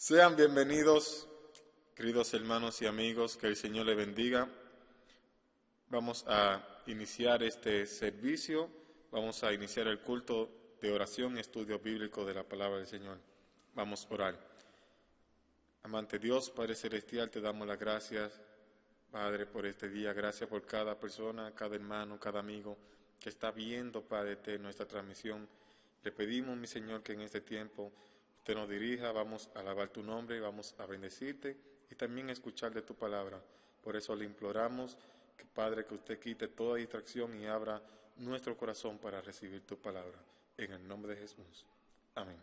Sean bienvenidos, queridos hermanos y amigos, que el Señor les bendiga. Vamos a iniciar este servicio, vamos a iniciar el culto de oración y estudio bíblico de la palabra del Señor. Vamos a orar. Amante Dios, Padre Celestial, te damos las gracias, Padre, por este día. Gracias por cada persona, cada hermano, cada amigo que está viendo, Padre, nuestra transmisión. Le pedimos, mi Señor, que en este tiempo Usted nos dirija, vamos a alabar tu nombre, vamos a bendecirte y también a escuchar de tu palabra. Por eso le imploramos, que Padre, que usted quite toda distracción y abra nuestro corazón para recibir tu palabra. En el nombre de Jesús. Amén.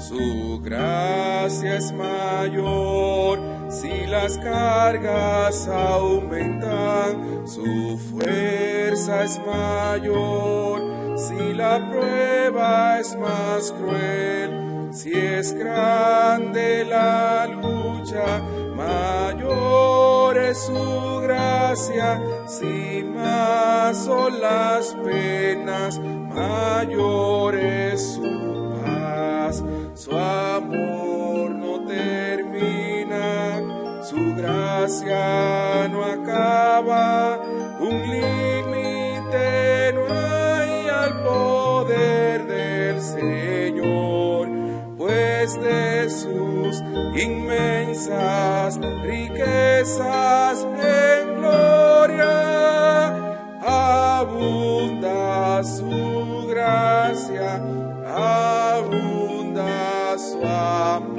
Su gracia es mayor, si las cargas aumentan, su fuerza es mayor, si la prueba es más cruel, si es grande la lucha, mayor es su gracia, si más son las penas, mayor es su paz. Su amor no termina, su gracia no acaba, un límite no hay al poder del Señor, pues de sus inmensas riquezas en gloria abunda su gracia, abunda su amor.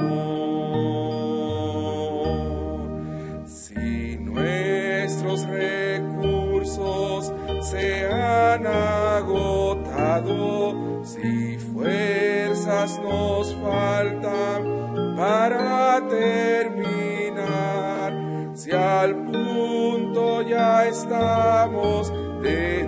Si nuestros recursos se han agotado, si fuerzas nos faltan para terminar, si al punto ya estamos de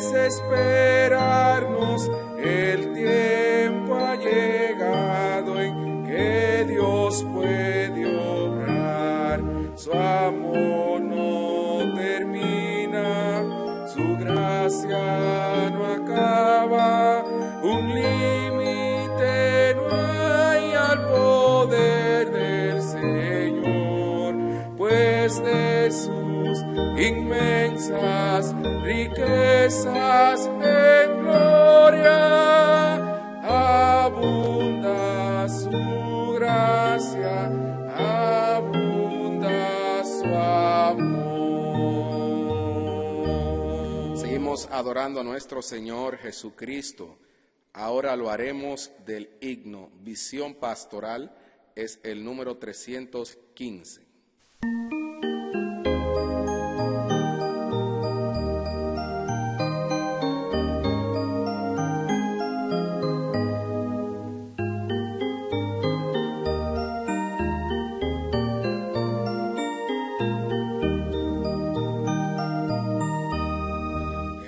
desesperarnos, el tiempo ha llegado en que Dios puede obrar. Su amor no termina, su gracia no acaba, un límite no hay al poder del Señor, pues de sus inmensas riquezas en gloria abunda su gracia, abunda su amor. Seguimos adorando a nuestro Señor Jesucristo. Ahora lo haremos del himno Visión Pastoral, es el número 315.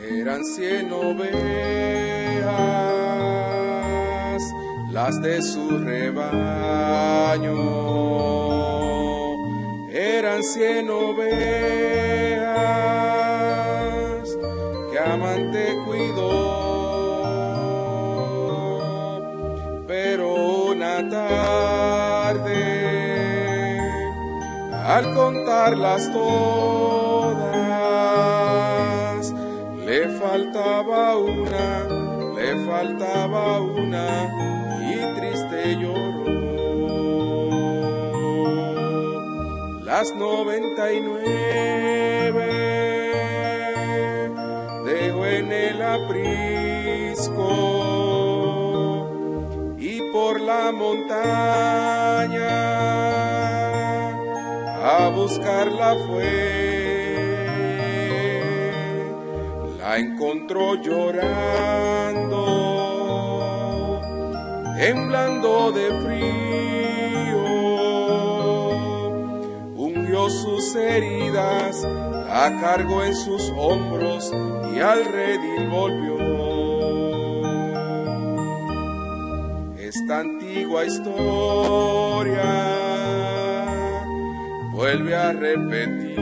Eran 100 ovejas, las de su rebaño. Eran 100 ovejas que amante cuidó, pero una tarde, al contarlas todas, le faltaba una, y triste lloró. Las 99 dejó en el aprisco y por la montaña a buscarla fue. La encontró llorando, temblando de frío, ungió sus heridas, la cargó en sus hombros y al redil volvió. Esta antigua historia vuelve a repetirse.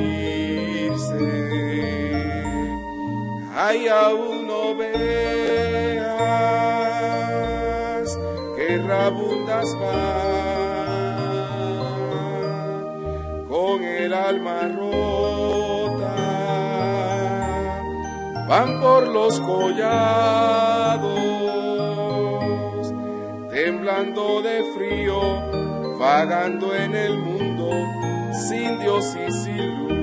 Ay, aún no veas que errabundas van con el alma rota, van por los collados, temblando de frío, vagando en el mundo, sin Dios y sin luz.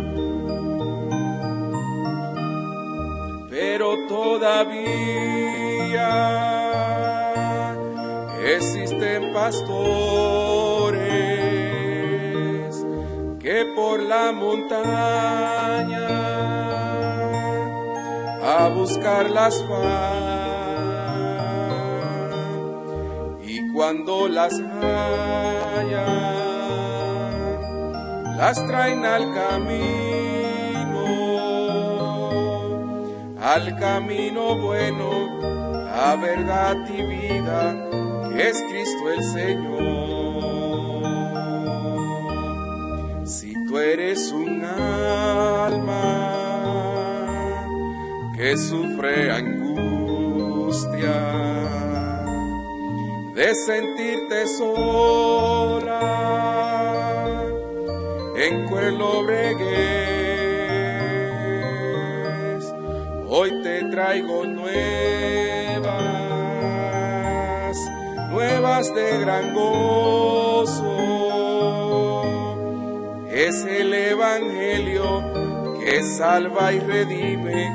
Pero todavía existen pastores que por la montaña a buscarlas van, y cuando las hallan, las traen al camino bueno, a verdad y vida, que es Cristo el Señor. Si tú eres un alma que sufre angustia de sentirte sola en Cuerlo Bregues, hoy te traigo nuevas de gran gozo. Es el Evangelio que salva y redime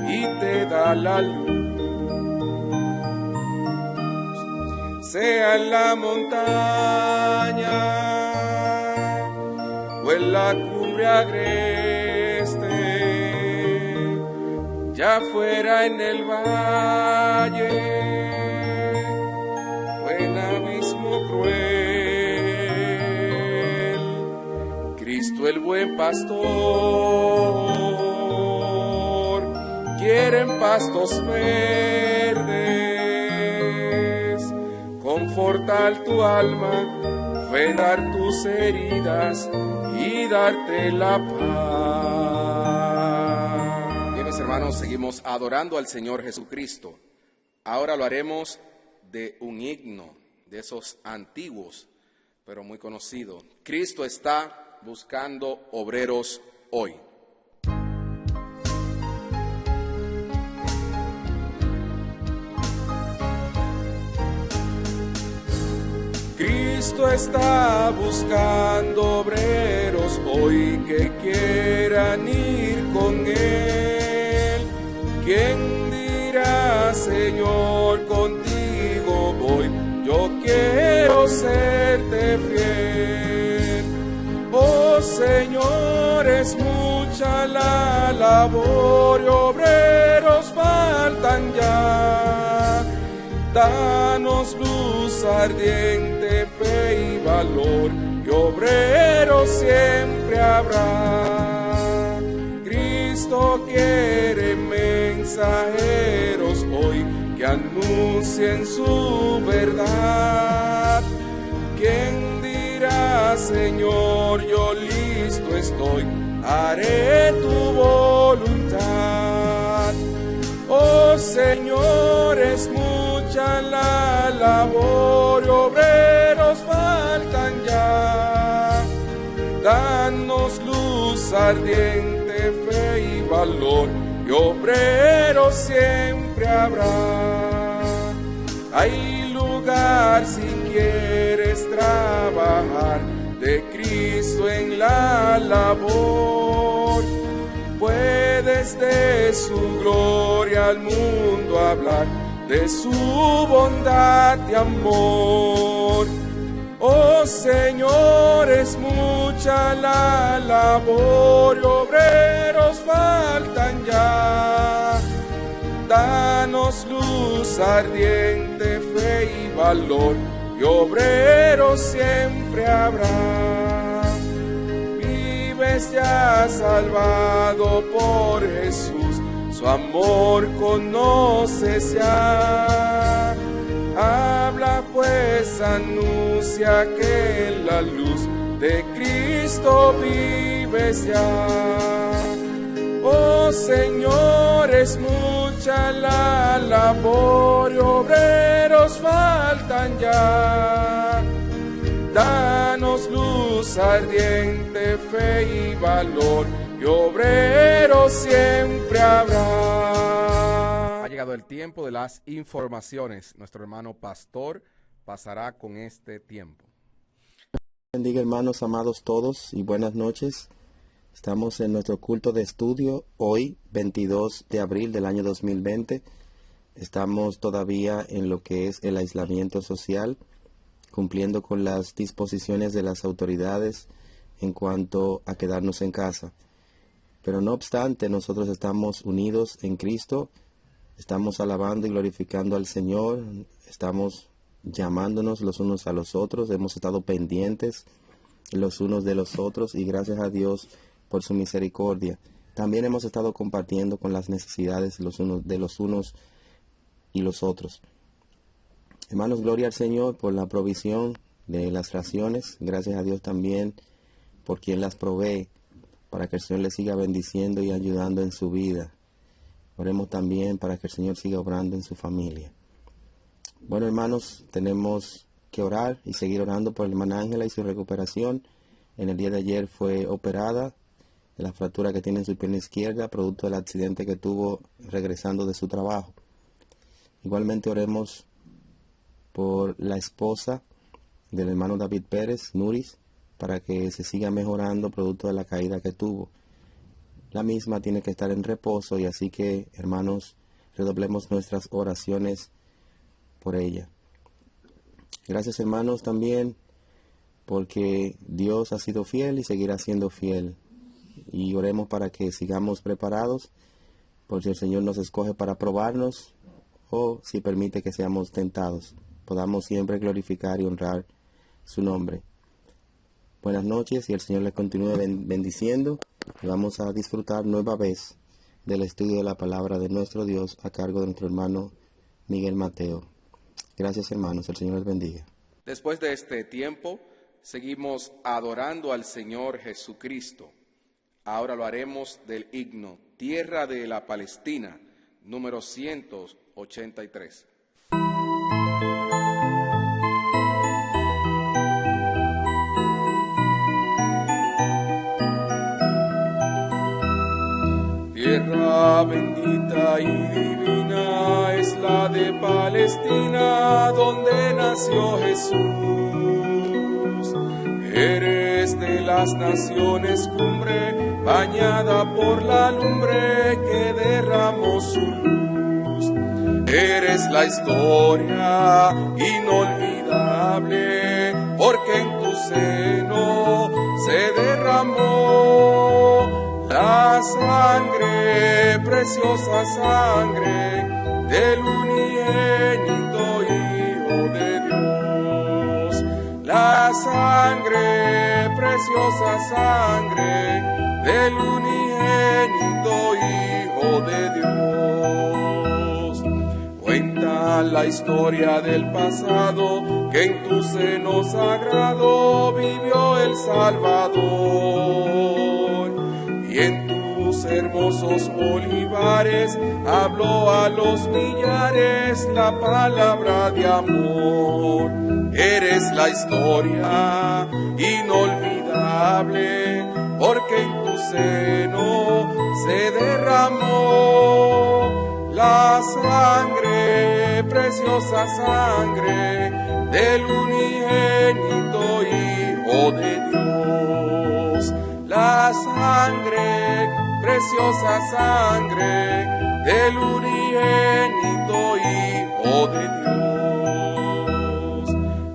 y te da la luz. Sea en la montaña o en la cumbre agreste, ya fuera en el valle o en abismo cruel, Cristo el buen pastor quiere en pastos verdes confortar tu alma, vendar tus heridas y darte la paz. Bien, mis hermanos, seguimos adorando al Señor Jesucristo. Ahora lo haremos de un himno, de esos antiguos, pero muy conocidos. Cristo está buscando obreros hoy. Cristo está buscando obreros hoy que quieran ir con Él. ¿Quién dirá, Señor, contigo voy? Yo quiero serte fiel. Oh Señor, es mucha la labor y obreros faltan ya. Danos luz ardiente, fe y valor, y obreros siempre habrá. Cristo quiere mensajeros hoy que anuncien su verdad. ¿Quién dirá, Señor, yo listo estoy, haré tu voluntad? Oh Señor, es mucha la labor y obreros faltan ya. Danos luz ardiente, fe y valor, y obreros siempre habrá. Hay lugar si quieres trabajar de Cristo en la labor. Puedes de su gloria al mundo hablar, de su bondad y amor. Oh Señor, es mucha la labor y obreros faltan ya. Danos luz ardiente, fe y valor, y obreros siempre habrá. Vives ya salvado por Jesús, su amor conoces ya. Habla pues, anuncia que la luz de Cristo vives ya. Oh Señor, es mucha la labor y obreros faltan ya. Danos luz ardiente, fe y valor, y obreros siempre habrá. Ha llegado el tiempo de las informaciones. Nuestro hermano pastor pasará con este tiempo. Bendiga, hermanos amados todos, y buenas noches. Estamos en nuestro culto de estudio hoy, 22 de abril del año 2020. Estamos todavía en lo que es el aislamiento social, cumpliendo con las disposiciones de las autoridades en cuanto a quedarnos en casa. Pero no obstante, nosotros estamos unidos en Cristo, estamos alabando y glorificando al Señor, estamos llamándonos los unos a los otros, hemos estado pendientes los unos de los otros y gracias a Dios por su misericordia. También hemos estado compartiendo con las necesidades de los unos y los otros. Hermanos, gloria al Señor por la provisión de las raciones. Gracias a Dios también por quien las provee, para que el Señor le siga bendiciendo y ayudando en su vida. Oremos también para que el Señor siga obrando en su familia. Bueno, hermanos, tenemos que orar y seguir orando por la hermana Ángela y su recuperación. En el día de ayer fue operada de la fractura que tiene en su pierna izquierda, producto del accidente que tuvo regresando de su trabajo. Igualmente oremos por la esposa del hermano David Pérez, Nuris, para que se siga mejorando producto de la caída que tuvo. La misma tiene que estar en reposo y así que, hermanos, redoblemos nuestras oraciones por ella. Gracias, hermanos, también porque Dios ha sido fiel y seguirá siendo fiel. Y oremos para que sigamos preparados, por si el Señor nos escoge para probarnos o si permite que seamos tentados, podamos siempre glorificar y honrar su nombre. Buenas noches y el Señor les continúe bendiciendo. Y vamos a disfrutar nueva vez del estudio de la palabra de nuestro Dios a cargo de nuestro hermano Miguel Mateo. Gracias, hermanos, el Señor les bendiga. Después de este tiempo, seguimos adorando al Señor Jesucristo. Ahora lo haremos del himno Tierra de la Palestina, número 183. Tierra bendita y divina es la de Palestina, donde nació Jesús. Eres de las naciones cumbre, bañada por la lumbre que derramó su luz. Eres la historia inolvidable, porque en tu seno se derramó la sangre, preciosa sangre del unigénito Hijo de Dios. La sangre, preciosa sangre del unigénito Hijo de Dios. Cuenta la historia del pasado, que en tu seno sagrado vivió el Salvador. Y en tus hermosos olivares habló a los millares la palabra de amor. Eres la historia inolvidable, porque en tu seno se derramó la sangre, preciosa sangre del unigénito Hijo de Dios. La sangre, preciosa sangre del unigénito Hijo de Dios.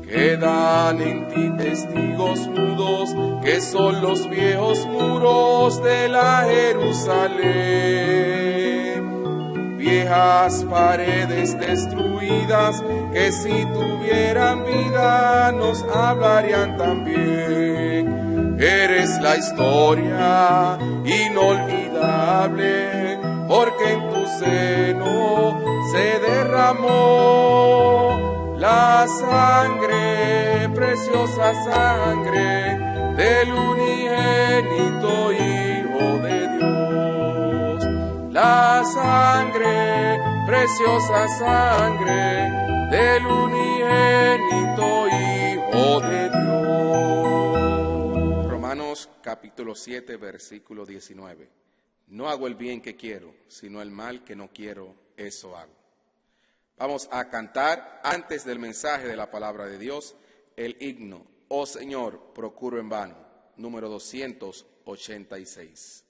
Quedan en ti testigos mudos, que son los viejos muros de la Jerusalén. Viejas paredes destruidas, que si tuvieran vida nos hablarían también. Eres la historia inolvidable, porque en tu seno se derramó la sangre, preciosa sangre del unigénito Hijo de Dios. La sangre, preciosa sangre del unigénito Hijo de Dios. Romanos capítulo 7, versículo 19. No hago el bien que quiero, sino el mal que no quiero, eso hago. Vamos a cantar, antes del mensaje de la palabra de Dios, el himno, Oh Señor, procuro en vano, número 286.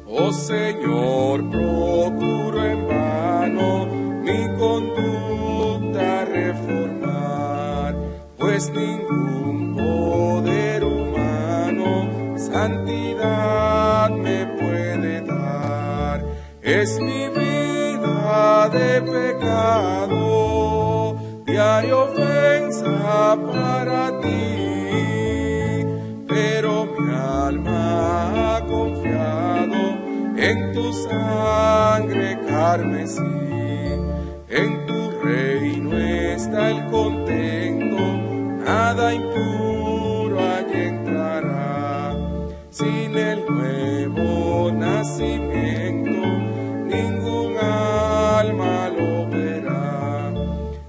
Oh Señor, procuro en vano mi conducta reformar, pues ningún poder humano santidad me puede dar. Es mi vida de pecado, diaria ofensa para ti, pero mi alma ha confiado en tu sangre carmesí. En tu reino está el contento, nada impuro allí entrará. Sin el nuevo nacimiento, ningún alma lo verá.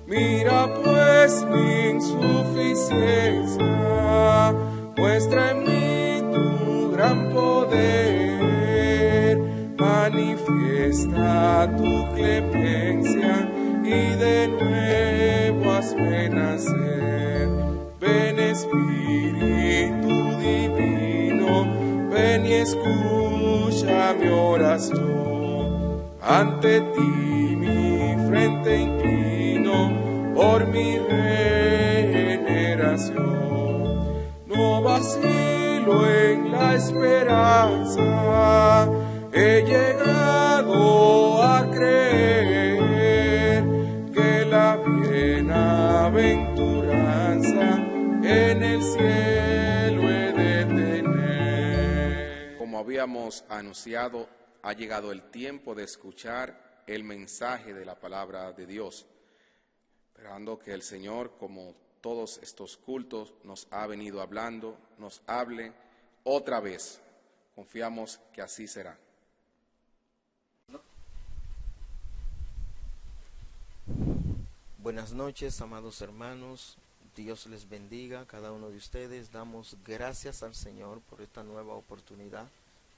Mira pues mi insuficiencia, muestra en mí tu gran poder, manifiesta tu clemencia y de nuevo hazme nacer. Ven Espíritu Divino, ven y escucha mi oración. Ante ti mi frente inclino por mi regeneración. No vacilo en la esperanza, he llegado a creer que la bienaventuranza en el cielo he de tener. Como habíamos anunciado, ha llegado el tiempo de escuchar el mensaje de la palabra de Dios, esperando que el Señor, como todos estos cultos, nos ha venido hablando, nos hable otra vez. Confiamos que así será. Buenas noches, amados hermanos. Dios les bendiga a cada uno de ustedes. Damos gracias al Señor por esta nueva oportunidad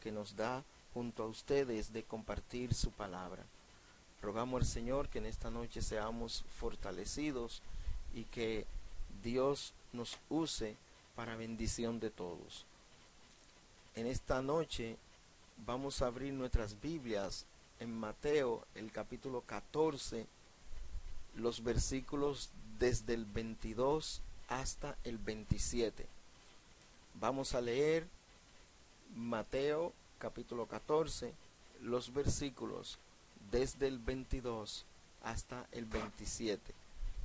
que nos da junto a ustedes de compartir su palabra. Rogamos al Señor que en esta noche seamos fortalecidos y que Dios nos use para bendición de todos. En esta noche vamos a abrir nuestras Biblias en Mateo, el capítulo 14, los versículos desde el 22 hasta el 27. Vamos a leer Mateo capítulo 14, los versículos desde el 22 hasta el 27.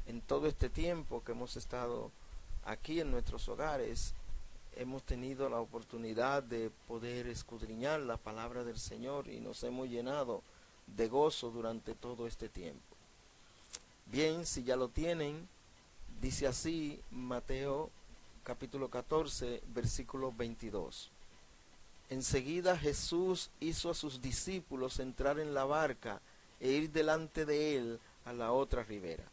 En todo este tiempo que hemos estado aquí en nuestros hogares, hemos tenido la oportunidad de poder escudriñar la palabra del Señor y nos hemos llenado de gozo durante todo este tiempo. Bien, si ya lo tienen, dice así Mateo capítulo 14, versículo 22. Enseguida Jesús hizo a sus discípulos entrar en la barca e ir delante de él a la otra ribera,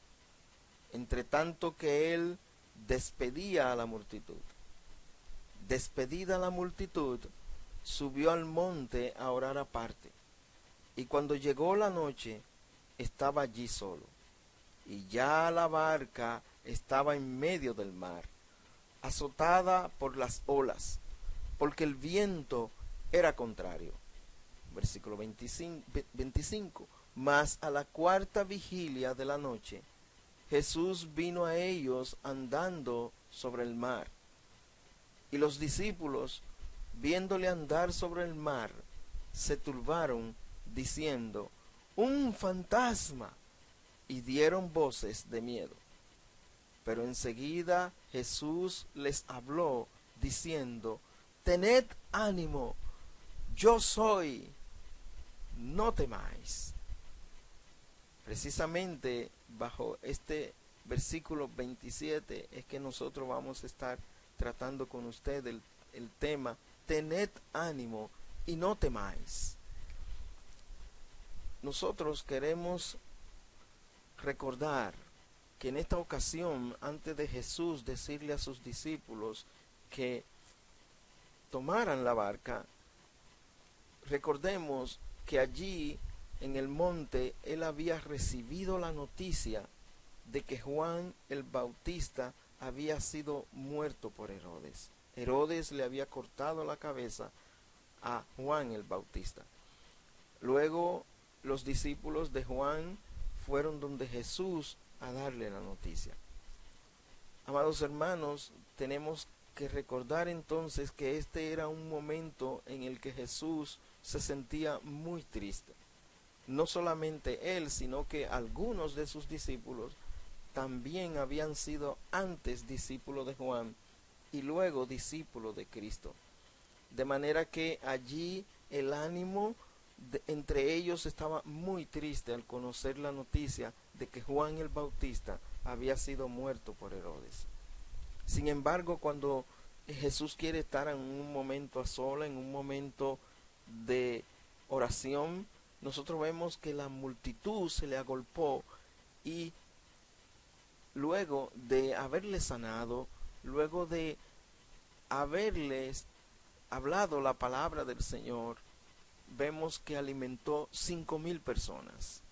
entre tanto que él despedía a la multitud. Despedida la multitud, subió al monte a orar aparte, y cuando llegó la noche, estaba allí solo. Y ya la barca estaba en medio del mar, azotada por las olas, porque el viento era contrario. Versículo 25. Mas a la cuarta vigilia de la noche, Jesús vino a ellos andando sobre el mar. Y los discípulos, viéndole andar sobre el mar, se turbaron, diciendo: ¡un fantasma! Y dieron voces de miedo. Pero enseguida Jesús les habló, diciendo: tened ánimo, yo soy, no temáis. Precisamente bajo este versículo 27 es que nosotros vamos a estar tratando con usted el tema, tened ánimo y no temáis. Nosotros queremos recordar que en esta ocasión, antes de Jesús decirle a sus discípulos que tomaran la barca, recordemos que allí en el monte él había recibido la noticia de que Juan el Bautista había sido muerto por Herodes. Herodes le había cortado la cabeza a Juan el Bautista. Luego los discípulos de Juan fueron donde Jesús a darle la noticia. Amados hermanos, tenemos que recordar entonces que este era un momento en el que Jesús se sentía muy triste. No solamente él, sino que algunos de sus discípulos también habían sido antes discípulos de Juan y luego discípulos de Cristo. De manera que allí el ánimo entre ellos estaba muy triste al conocer la noticia de que Juan el Bautista había sido muerto por Herodes. Sin embargo, cuando Jesús quiere estar en un momento a solas, en un momento de oración, nosotros vemos que la multitud se le agolpó y luego de haberle sanado, luego de haberles hablado la palabra del Señor, vemos que alimentó 5,000 personas.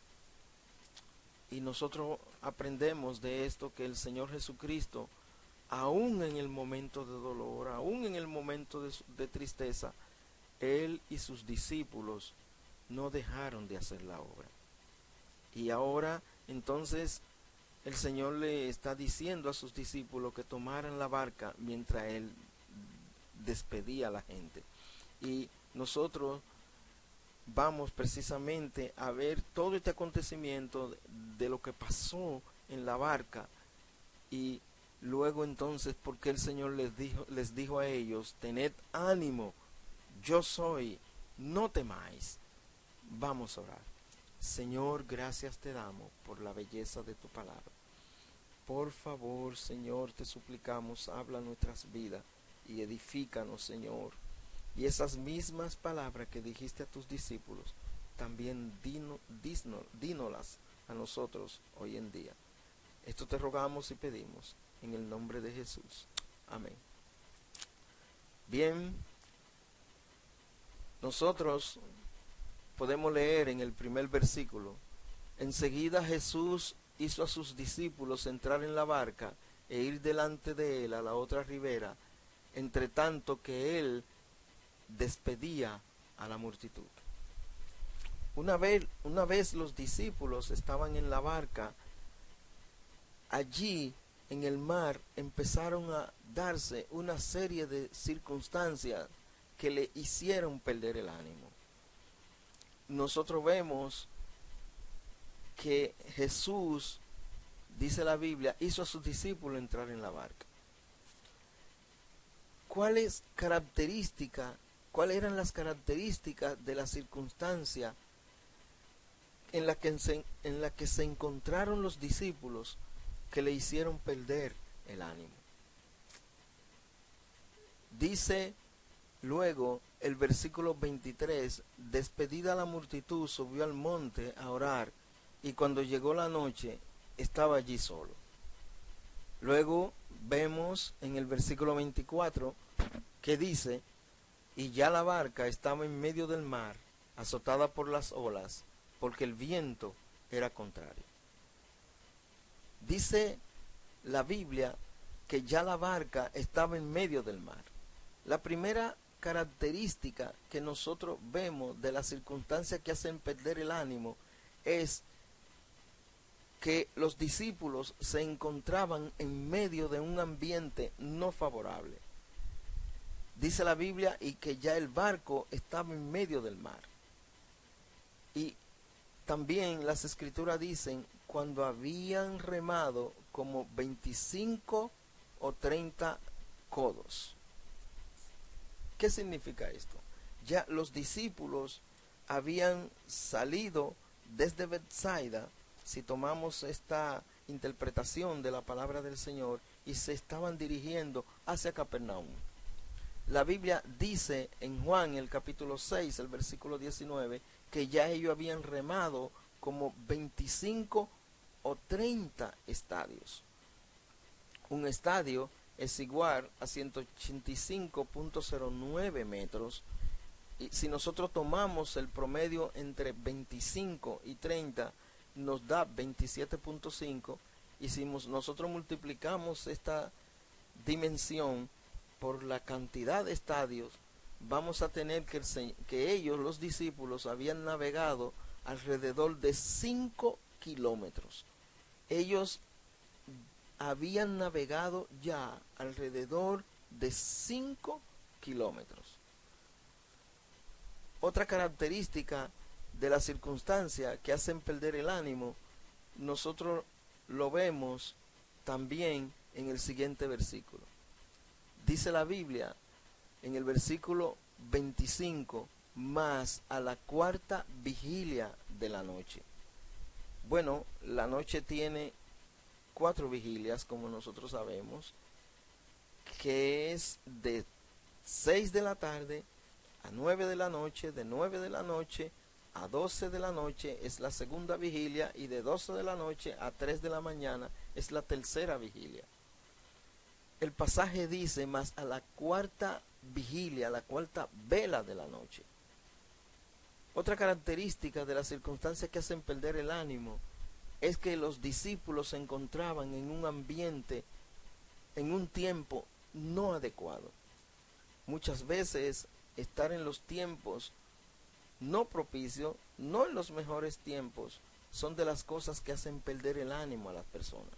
Y nosotros aprendemos de esto que el Señor Jesucristo, aún en el momento de dolor, aún en el momento de tristeza, Él y sus discípulos no dejaron de hacer la obra. Y ahora, entonces, el Señor le está diciendo a sus discípulos que tomaran la barca mientras Él despedía a la gente. Y nosotros vamos precisamente a ver todo este acontecimiento de lo que pasó en la barca y luego entonces porque el Señor les dijo a ellos, tened ánimo, yo soy, no temáis. Vamos a orar. Señor, gracias te damos por la belleza de tu palabra. Por favor, Señor, te suplicamos, habla nuestras vidas y edifícanos, Señor. Y esas mismas palabras que dijiste a tus discípulos, también dínolas a nosotros hoy en día. Esto te rogamos y pedimos en el nombre de Jesús. Amén. Bien, nosotros podemos leer en el primer versículo, enseguida Jesús hizo a sus discípulos entrar en la barca e ir delante de él a la otra ribera, entre tanto que él despedía a la multitud. Una vez los discípulos estaban en la barca, allí en el mar empezaron a darse una serie de circunstancias que le hicieron perder el ánimo. Nosotros vemos que Jesús, dice la Biblia, hizo a sus discípulos entrar en la barca. ¿Cuáles eran las características de la circunstancia en la que se encontraron los discípulos que le hicieron perder el ánimo? Dice luego el versículo 23, despedida la multitud, subió al monte a orar, y cuando llegó la noche, estaba allí solo. Luego vemos en el versículo 24 que dice, y ya la barca estaba en medio del mar, azotada por las olas, porque el viento era contrario. Dice la Biblia que ya la barca estaba en medio del mar. La primera característica que nosotros vemos de las circunstancias que hacen perder el ánimo es que los discípulos se encontraban en medio de un ambiente no favorable. Dice la Biblia y que ya el barco estaba en medio del mar. Y también las escrituras dicen cuando habían remado como 25 o 30 codos. ¿Qué significa esto? Ya los discípulos habían salido desde Bethsaida, si tomamos esta interpretación de la palabra del Señor, y se estaban dirigiendo hacia Capernaum. La Biblia dice en Juan, el capítulo 6, el versículo 19, que ya ellos habían remado como 25 o 30 estadios. Un estadio es igual a 185.09 metros. Y si nosotros tomamos el promedio entre 25 y 30, nos da 27.5. Y si nosotros multiplicamos esta dimensión por la cantidad de estadios, vamos a tener que ellos, los discípulos, habían navegado alrededor de 5 kilómetros. Ellos habían navegado ya alrededor de 5 kilómetros. Otra característica de la circunstancia que hacen perder el ánimo, nosotros lo vemos también en el siguiente versículo. Dice la Biblia en el versículo 25, más a la cuarta vigilia de la noche. Bueno, la noche tiene 4 vigilias, como nosotros sabemos, que es de 6 de la tarde a 9 de la noche, de 9 de la noche a 12 de la noche es la segunda vigilia, y de 12 de la noche a 3 de la mañana es la tercera vigilia. El pasaje dice, más a la cuarta vigilia, la cuarta vela de la noche. Otra característica de las circunstancias que hacen perder el ánimo es que los discípulos se encontraban en un ambiente, en un tiempo no adecuado. Muchas veces estar en los tiempos no propicios, no en los mejores tiempos, son de las cosas que hacen perder el ánimo a las personas.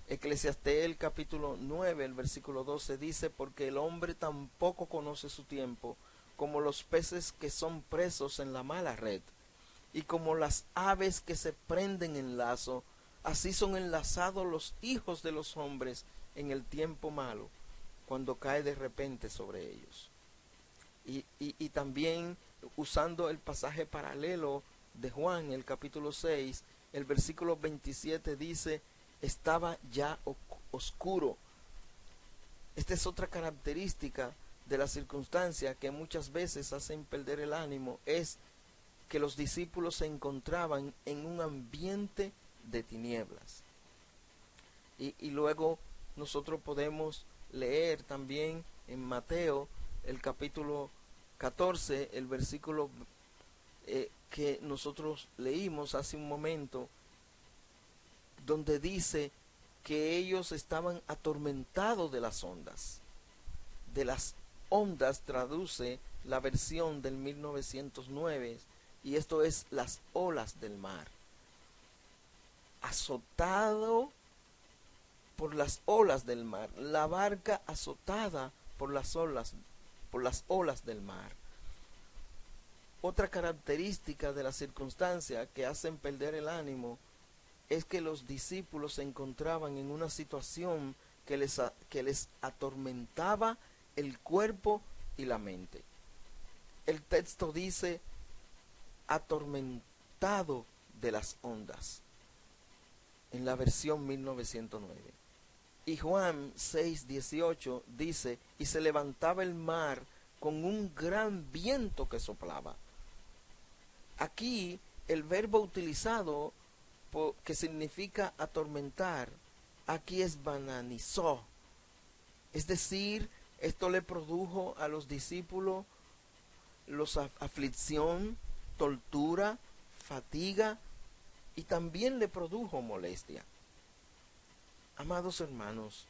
Eclesiastés, el capítulo 9, el versículo 12 dice, porque el hombre tampoco conoce su tiempo, como los peces que son presos en la mala red, y como las aves que se prenden en lazo, así son enlazados los hijos de los hombres en el tiempo malo, cuando cae de repente sobre ellos. Y también usando el pasaje paralelo de Juan, el capítulo 6, el versículo 27 dice, estaba ya oscuro. Esta es otra característica de la circunstancia que muchas veces hacen perder el ánimo, es que los discípulos se encontraban en un ambiente de tinieblas. Y luego nosotros podemos leer también en Mateo, el capítulo 14, el versículo que nosotros leímos hace un momento, donde dice que ellos estaban atormentados de las ondas. De las ondas traduce la versión del 1909, y esto es las olas del mar. Azotado por las olas del mar, la barca azotada por las olas del mar. Otra característica de la circunstancia que hacen perder el ánimo es que los discípulos se encontraban en una situación que les atormentaba el cuerpo y la mente. El texto dice, atormentado de las ondas, en la versión 1909. Y Juan 6:18 dice, y se levantaba el mar con un gran viento que soplaba. Aquí el verbo utilizado que significa atormentar, aquí es bananizó. Es decir, esto le produjo a los discípulos aflicción, tortura, fatiga, y también le produjo molestia. Amados hermanos,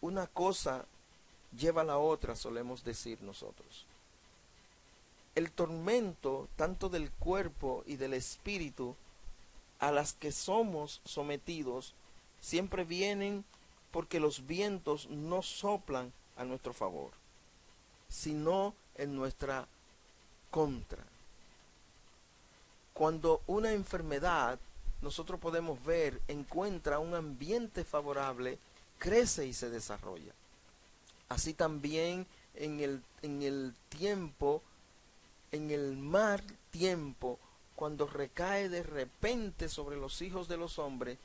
una cosa lleva a la otra, solemos decir nosotros. El tormento, tanto del cuerpo y del espíritu, a las que somos sometidos, siempre vienen porque los vientos no soplan a nuestro favor, sino en nuestra contra. Cuando una enfermedad, nosotros podemos ver, encuentra un ambiente favorable, crece y se desarrolla. Así también en el tiempo, en el mar tiempo, cuando recae de repente sobre los hijos de los hombres,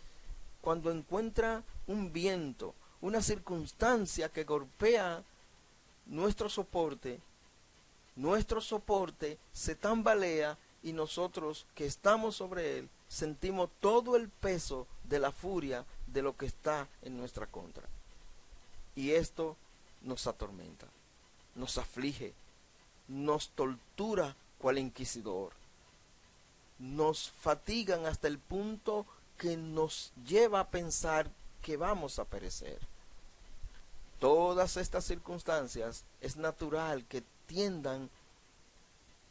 cuando encuentra un viento, una circunstancia que golpea nuestro soporte se tambalea y nosotros que estamos sobre él sentimos todo el peso de la furia de lo que está en nuestra contra. Y esto nos atormenta, nos aflige, nos tortura cual inquisidor, nos fatigan hasta el punto que nos lleva a pensar que vamos a perecer. Todas estas circunstancias es natural que tiendan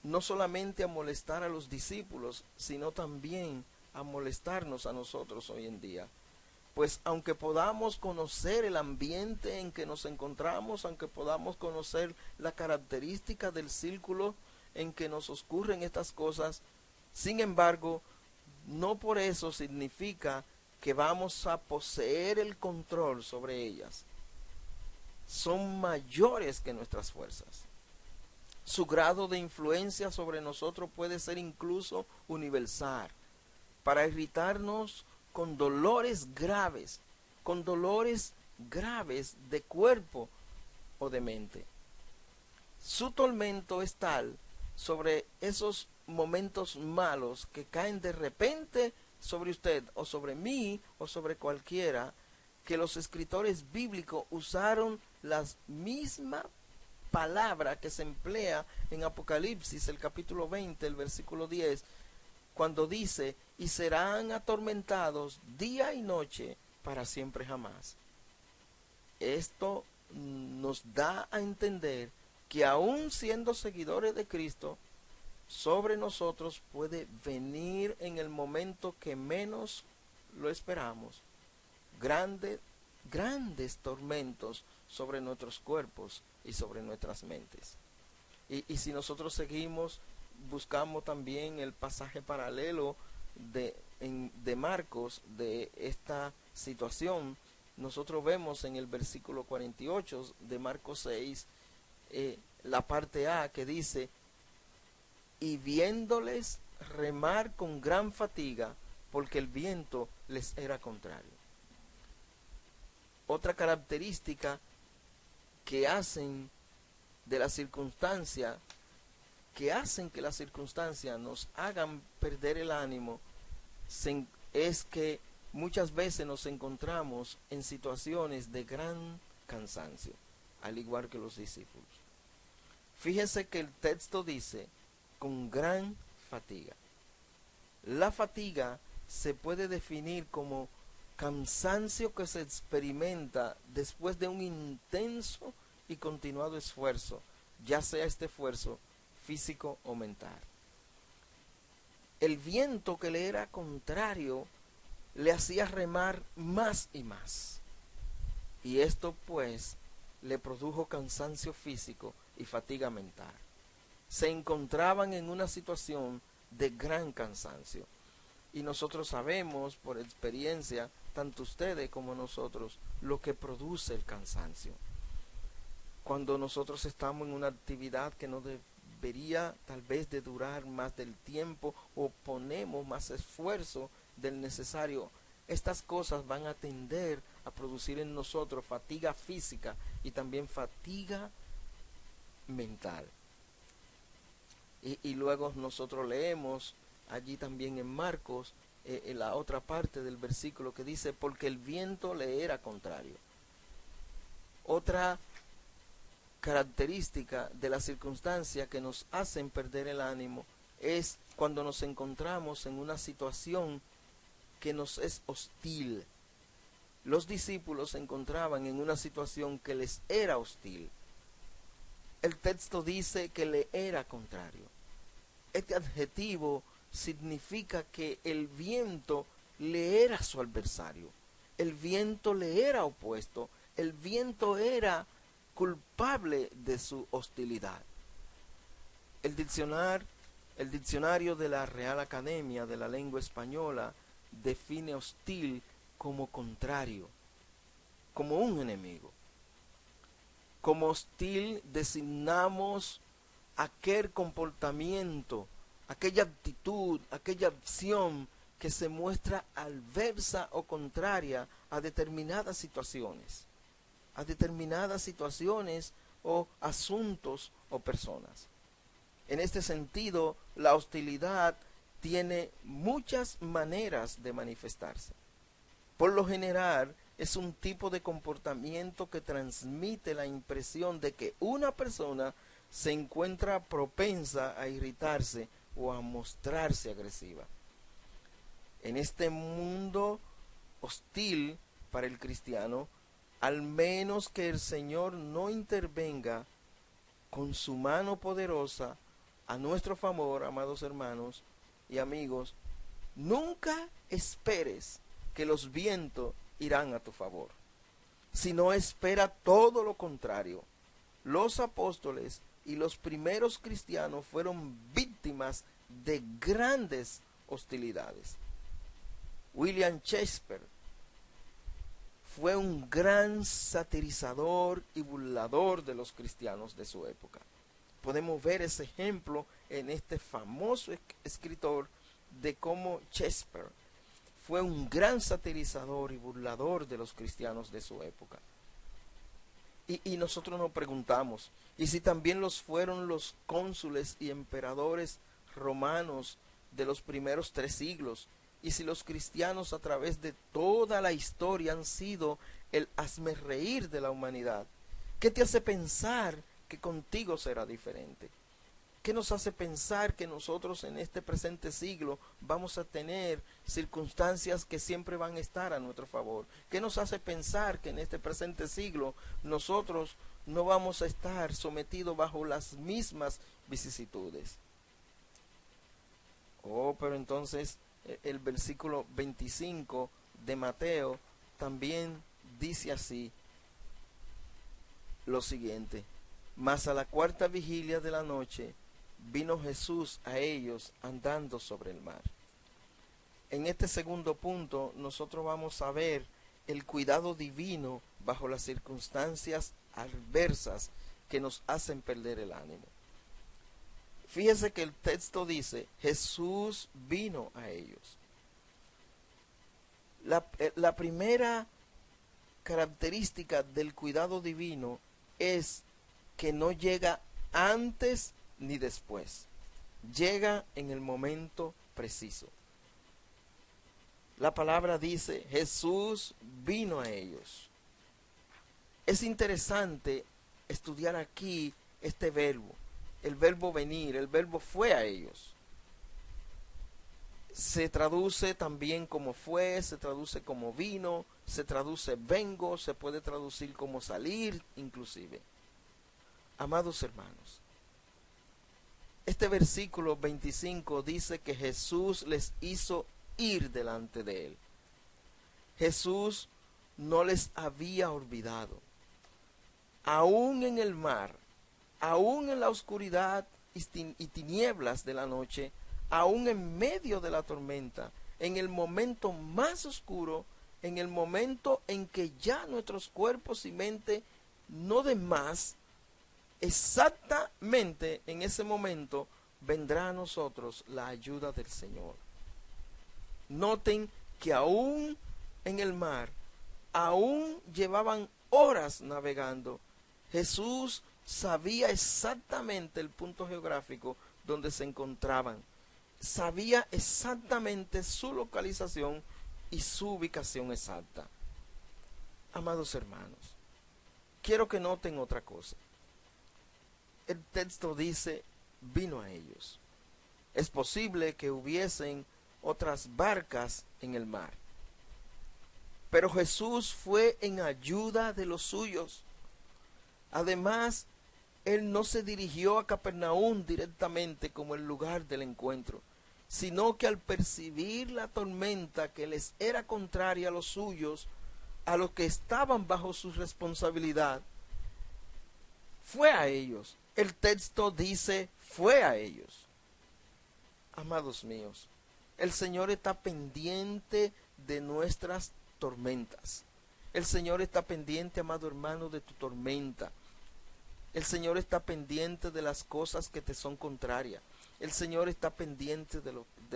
no solamente a molestar a los discípulos, sino también a molestarnos a nosotros hoy en día. Pues aunque podamos conocer el ambiente en que nos encontramos, aunque podamos conocer la característica del círculo en que nos ocurren estas cosas, sin embargo, no por eso significa que vamos a poseer el control sobre ellas. Son mayores que nuestras fuerzas. Su grado de influencia sobre nosotros puede ser incluso universal, para irritarnos con dolores graves de cuerpo o de mente. Su tormento es tal sobre esos momentos malos que caen de repente sobre usted o sobre mí o sobre cualquiera, que los escritores bíblicos usaron las mismas palabras que se emplea en Apocalipsis, el capítulo 20, el versículo 10, cuando dice: y serán atormentados día y noche para siempre jamás. Esto nos da a entender que aún siendo seguidores de Cristo, sobre nosotros puede venir en el momento que menos lo esperamos grandes tormentos sobre nuestros cuerpos y sobre nuestras mentes. Y si nosotros seguimos, buscamos también el pasaje paralelo de Marcos de esta situación, nosotros vemos en el versículo 48 de Marcos 6, la parte A, que dice: y viéndoles remar con gran fatiga, porque el viento les era contrario. Otra característica que hacen de la circunstancia, que hacen que las circunstancias nos hagan perder el ánimo, es que muchas veces nos encontramos en situaciones de gran cansancio, al igual que los discípulos. Fíjense que el texto dice: con gran fatiga. La fatiga se puede definir como cansancio que se experimenta después de un intenso y continuado esfuerzo, ya sea este esfuerzo físico o mental. El viento que le era contrario le hacía remar más y más, y esto pues le produjo cansancio físico y fatiga mental. Se encontraban en una situación de gran cansancio, y nosotros sabemos por experiencia, tanto ustedes como nosotros, lo que produce el cansancio. Cuando nosotros estamos en una actividad que no debería tal vez de durar más del tiempo, o ponemos más esfuerzo del necesario, estas cosas van a tender a producir en nosotros fatiga física y también fatiga mental. Y luego nosotros leemos allí también en Marcos, en la otra parte del versículo, que dice: porque el viento le era contrario. Otra característica de la circunstancia que nos hacen perder el ánimo es cuando nos encontramos en una situación que nos es hostil. Los discípulos se encontraban en una situación que les era hostil. El texto dice que le era contrario. Este adjetivo significa que el viento le era su adversario, el viento le era opuesto, el viento era culpable de su hostilidad. El diccionario de la Real Academia de la Lengua Española define hostil como contrario, como un enemigo. Como hostil designamos aquel comportamiento, aquella actitud, aquella acción que se muestra adversa o contraria a determinadas situaciones o asuntos o personas. En este sentido, la hostilidad tiene muchas maneras de manifestarse. Por lo general, es un tipo de comportamiento que transmite la impresión de que una persona se encuentra propensa a irritarse o a mostrarse agresiva. En este mundo hostil para el cristiano, al menos que el Señor no intervenga con su mano poderosa a nuestro favor, amados hermanos y amigos, nunca esperes que los vientos irán a tu favor, sino espera todo lo contrario. Los apóstoles y los primeros cristianos fueron víctimas de grandes hostilidades. William Shakespeare fue un gran satirizador y burlador de los cristianos de su época. Podemos ver ese ejemplo en este famoso escritor de cómo Shakespeare fue un gran satirizador y burlador de los cristianos de su época. Y nosotros nos preguntamos, ¿y si también los fueron los cónsules y emperadores romanos de los primeros 3 siglos? ¿Y si los cristianos a través de toda la historia han sido el hazmerreír de la humanidad? ¿Qué te hace pensar que contigo será diferente? ¿Qué nos hace pensar que nosotros en este presente siglo vamos a tener circunstancias que siempre van a estar a nuestro favor? ¿Qué nos hace pensar que en este presente siglo nosotros no vamos a estar sometidos bajo las mismas vicisitudes? Pero entonces el versículo 25 de Mateo también dice así lo siguiente: mas a la 4ª vigilia de la noche vino Jesús a ellos andando sobre el mar. En este segundo punto nosotros vamos a ver el cuidado divino bajo las circunstancias adversas que nos hacen perder el ánimo. Fíjese que el texto dice, Jesús vino a ellos. La primera característica del cuidado divino es que no llega antes ni después. Llega en el momento preciso. La palabra dice, Jesús vino a ellos. Es interesante estudiar aquí este verbo, el verbo venir, el verbo fue a ellos. Se traduce también como fue, se traduce como vino, se traduce vengo, se puede traducir como salir inclusive. Amados hermanos, este versículo 25 dice que Jesús les hizo ir delante de él. Jesús no les había olvidado. Aún en el mar, aún en la oscuridad y tinieblas de la noche, aún en medio de la tormenta, en el momento más oscuro, en el momento en que ya nuestros cuerpos y mente no den más, exactamente en ese momento vendrá a nosotros la ayuda del Señor. Noten que aún en el mar, aún llevaban horas navegando, Jesús sabía exactamente el punto geográfico donde se encontraban. Sabía exactamente su localización y su ubicación exacta. Amados hermanos, quiero que noten otra cosa. El texto dice, vino a ellos. Es posible que hubiesen otras barcas en el mar, pero Jesús fue en ayuda de los suyos. Además, él no se dirigió a Capernaum directamente como el lugar del encuentro, sino que al percibir la tormenta que les era contraria a los suyos, a los que estaban bajo su responsabilidad, fue a ellos. El texto dice, fue a ellos. Amados míos, el Señor está pendiente de nuestras tormentas. El Señor está pendiente, amado hermano, de tu tormenta. El Señor está pendiente de las cosas que te son contrarias. El Señor está pendiente de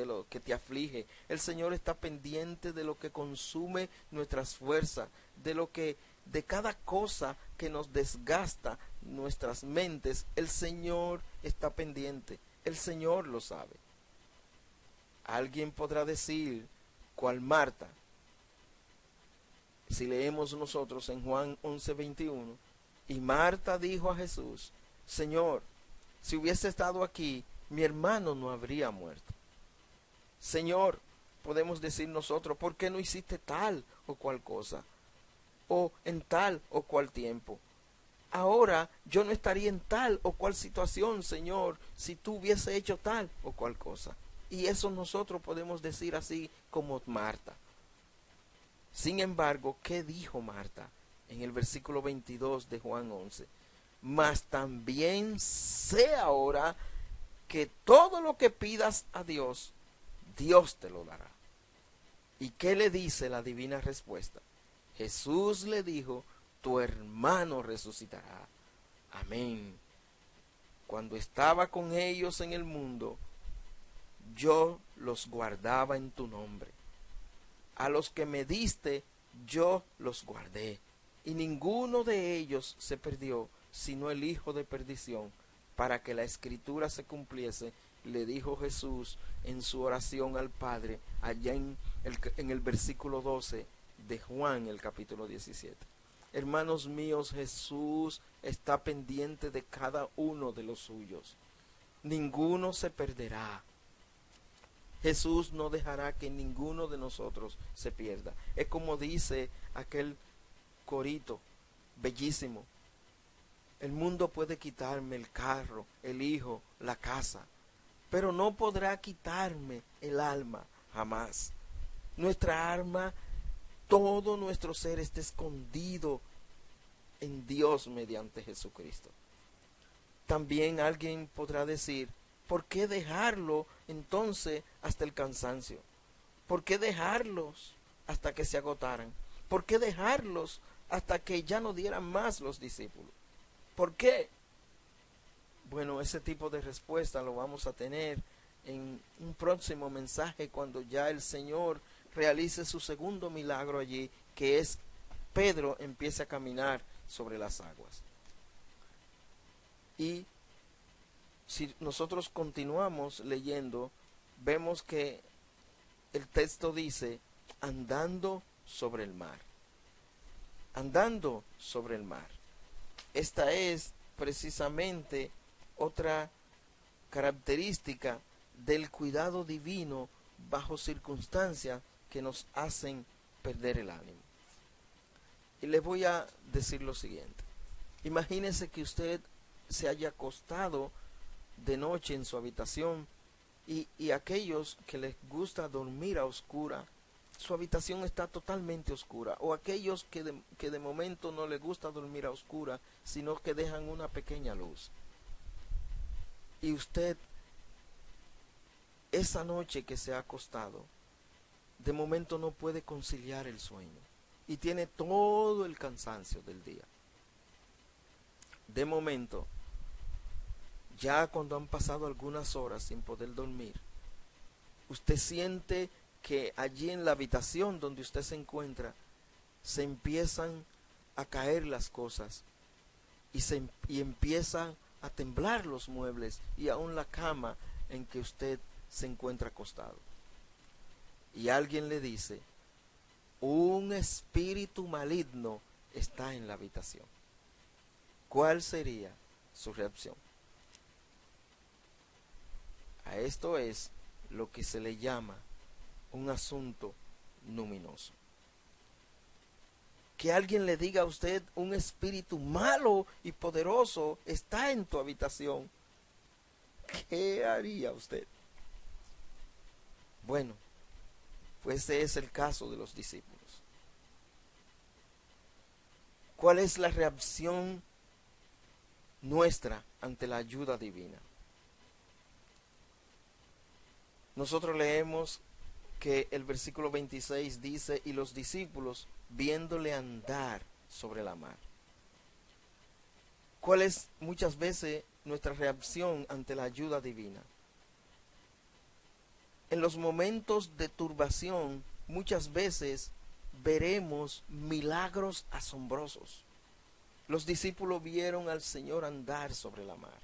lo que te aflige. El Señor está pendiente de lo que consume nuestras fuerzas, de cada cosa que nos desgasta nuestras mentes. El Señor está pendiente. El Señor lo sabe. Alguien podrá decir, ¿cuál Marta? Si leemos nosotros en Juan 11:21, y Marta dijo a Jesús, Señor, si hubiese estado aquí, mi hermano no habría muerto. Señor, podemos decir nosotros, ¿por qué no hiciste tal o cual cosa? O en tal o cual tiempo. Ahora yo no estaría en tal o cual situación, Señor, si tú hubiese hecho tal o cual cosa. Y eso nosotros podemos decir así como Marta. Sin embargo, ¿qué dijo Marta en el versículo 22 de Juan 11? Mas también sé ahora que todo lo que pidas a Dios, Dios te lo dará. ¿Y qué le dice la divina respuesta? Jesús le dijo, tu hermano resucitará. Amén. Cuando estaba con ellos en el mundo, yo los guardaba en tu nombre. A los que me diste, yo los guardé. Y ninguno de ellos se perdió, sino el hijo de perdición, para que la escritura se cumpliese, le dijo Jesús en su oración al Padre, allá en el versículo 12 de Juan, el capítulo 17. Hermanos míos, Jesús está pendiente de cada uno de los suyos. Ninguno se perderá. Jesús no dejará que ninguno de nosotros se pierda. Es como dice aquel corito bellísimo. El mundo puede quitarme el carro, el hijo, la casa, pero no podrá quitarme el alma jamás. Nuestra alma, todo nuestro ser está escondido en Dios mediante Jesucristo. También alguien podrá decir, ¿por qué dejarlo entonces hasta el cansancio? ¿Por qué dejarlos hasta que se agotaran? ¿Por qué dejarlos hasta que ya no dieran más los discípulos? ¿Por qué? Bueno, ese tipo de respuesta lo vamos a tener en un próximo mensaje cuando ya el Señor realice su segundo milagro allí, que es Pedro empiece a caminar sobre las aguas. Y si nosotros continuamos leyendo, vemos que el texto dice, andando sobre el mar. Andando sobre el mar. Esta es precisamente otra característica del cuidado divino bajo circunstancias que nos hacen perder el ánimo. Y les voy a decir lo siguiente. Imagínense que usted se haya acostado de noche en su habitación y aquellos que les gusta dormir a oscura, su habitación está totalmente oscura, o aquellos que de momento no les gusta dormir a oscura, sino que dejan una pequeña luz. Y usted, esa noche que se ha acostado, de momento no puede conciliar el sueño y tiene todo el cansancio del día. De momento, ya cuando han pasado algunas horas sin poder dormir, usted siente que allí en la habitación donde usted se encuentra, se empiezan a caer las cosas y empiezan a temblar los muebles y aún la cama en que usted se encuentra acostado. Y alguien le dice, un espíritu maligno está en la habitación. ¿Cuál sería su reacción? A esto es lo que se le llama un asunto luminoso. Que alguien le diga a usted, un espíritu malo y poderoso está en tu habitación. ¿Qué haría usted? Bueno, pues ese es el caso de los discípulos. ¿Cuál es la reacción nuestra ante la ayuda divina? Nosotros leemos que el versículo 26 dice, y los discípulos viéndole andar sobre la mar. ¿Cuál es muchas veces nuestra reacción ante la ayuda divina? En los momentos de turbación, muchas veces veremos milagros asombrosos. Los discípulos vieron al Señor andar sobre la mar.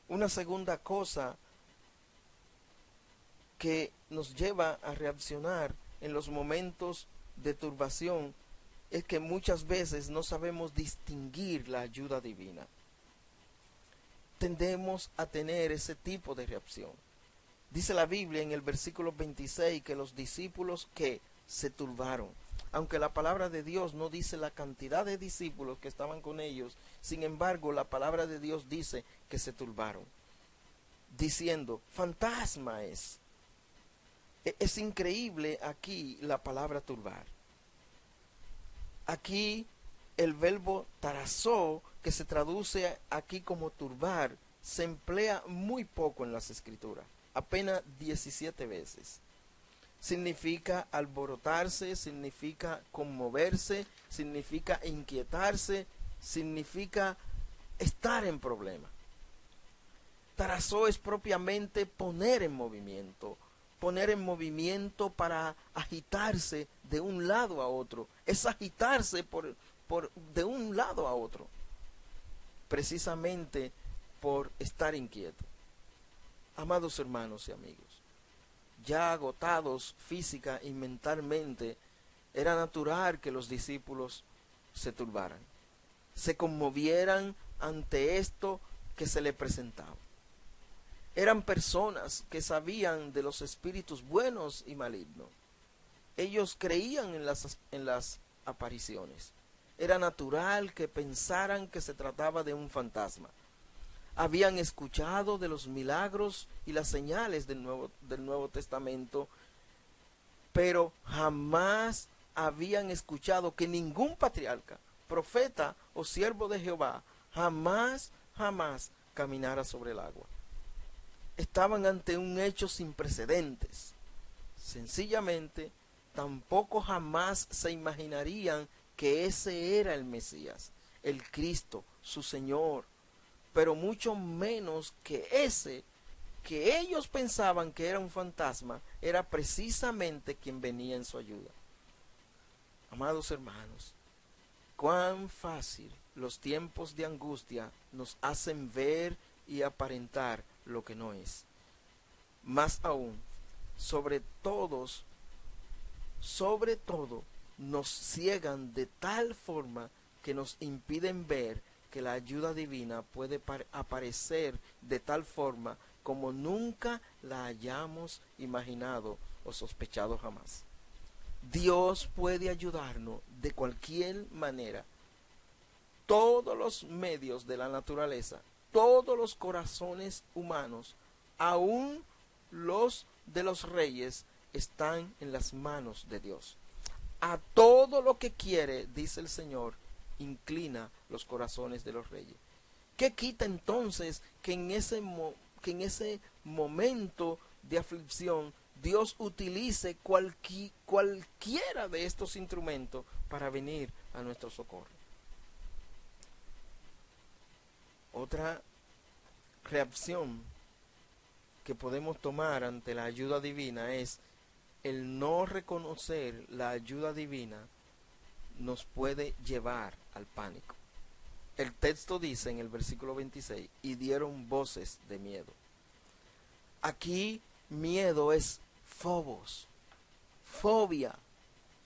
Una segunda cosa que nos lleva a reaccionar en los momentos de turbación es que muchas veces no sabemos distinguir la ayuda divina. Tendemos a tener ese tipo de reacción. Dice la Biblia en el versículo 26 que los discípulos que se turbaron. Aunque la palabra de Dios no dice la cantidad de discípulos que estaban con ellos, sin embargo la palabra de Dios dice que se turbaron, diciendo, fantasma es. Es increíble aquí la palabra turbar. Aquí el verbo tarazó, que se traduce aquí como turbar, se emplea muy poco en las escrituras, apenas 17 veces. Significa alborotarse, significa conmoverse, significa inquietarse, significa estar en problema. Tarazó es propiamente poner en movimiento para agitarse de un lado a otro. Es agitarse de un lado a otro, precisamente por estar inquieto. Amados hermanos y amigos, ya agotados física y mentalmente, era natural que los discípulos se turbaran, se conmovieran ante esto que se les presentaba. Eran personas que sabían de los espíritus buenos y malignos. Ellos creían en las apariciones. Era natural que pensaran que se trataba de un fantasma. Habían escuchado de los milagros y las señales del Nuevo Testamento, pero jamás habían escuchado que ningún patriarca, profeta o siervo de Jehová jamás caminara sobre el agua. Estaban ante un hecho sin precedentes. Sencillamente, tampoco jamás se imaginarían que ese era el Mesías, el Cristo, su Señor, pero mucho menos que ese que ellos pensaban que era un fantasma, era precisamente quien venía en su ayuda. Amados hermanos, cuán fácil los tiempos de angustia nos hacen ver y aparentar lo que no es. Más aún, sobre todo, nos ciegan de tal forma que nos impiden ver que la ayuda divina puede aparecer de tal forma como nunca la hayamos imaginado o sospechado jamás. Dios puede ayudarnos de cualquier manera. Todos los medios de la naturaleza, todos los corazones humanos, aún los de los reyes, están en las manos de Dios. A todo lo que quiere, dice el Señor, inclina los corazones de los reyes. ¿Qué quita entonces que en ese momento de aflicción Dios utilice cualquiera de estos instrumentos para venir a nuestro socorro? Otra reacción que podemos tomar ante la ayuda divina es el no reconocer la ayuda divina. Nos puede llevar al pánico. El texto dice en el versículo 26, y dieron voces de miedo. Aquí miedo es phobos, fobia.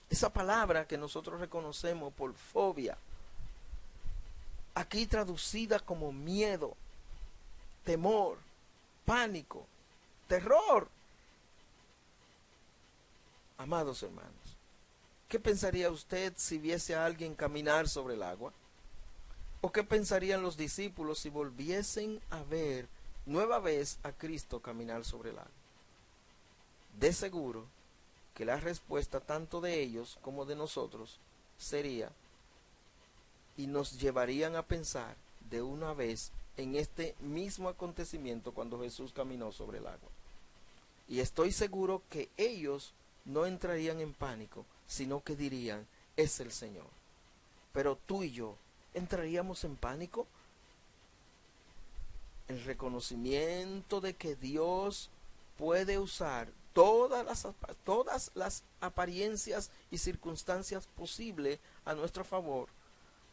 Esa palabra que nosotros reconocemos por fobia, aquí traducida como miedo, temor, pánico, terror. Amados hermanos, ¿qué pensaría usted si viese a alguien caminar sobre el agua? ¿O qué pensarían los discípulos si volviesen a ver nueva vez a Cristo caminar sobre el agua? De seguro que la respuesta tanto de ellos como de nosotros sería, y nos llevarían a pensar de una vez en este mismo acontecimiento cuando Jesús caminó sobre el agua. Y estoy seguro que ellos no entrarían en pánico, sino que dirían, es el Señor. Pero tú y yo ¿Entraríamos en pánico? El reconocimiento de que Dios puede usar todas las apariencias y circunstancias posibles a nuestro favor,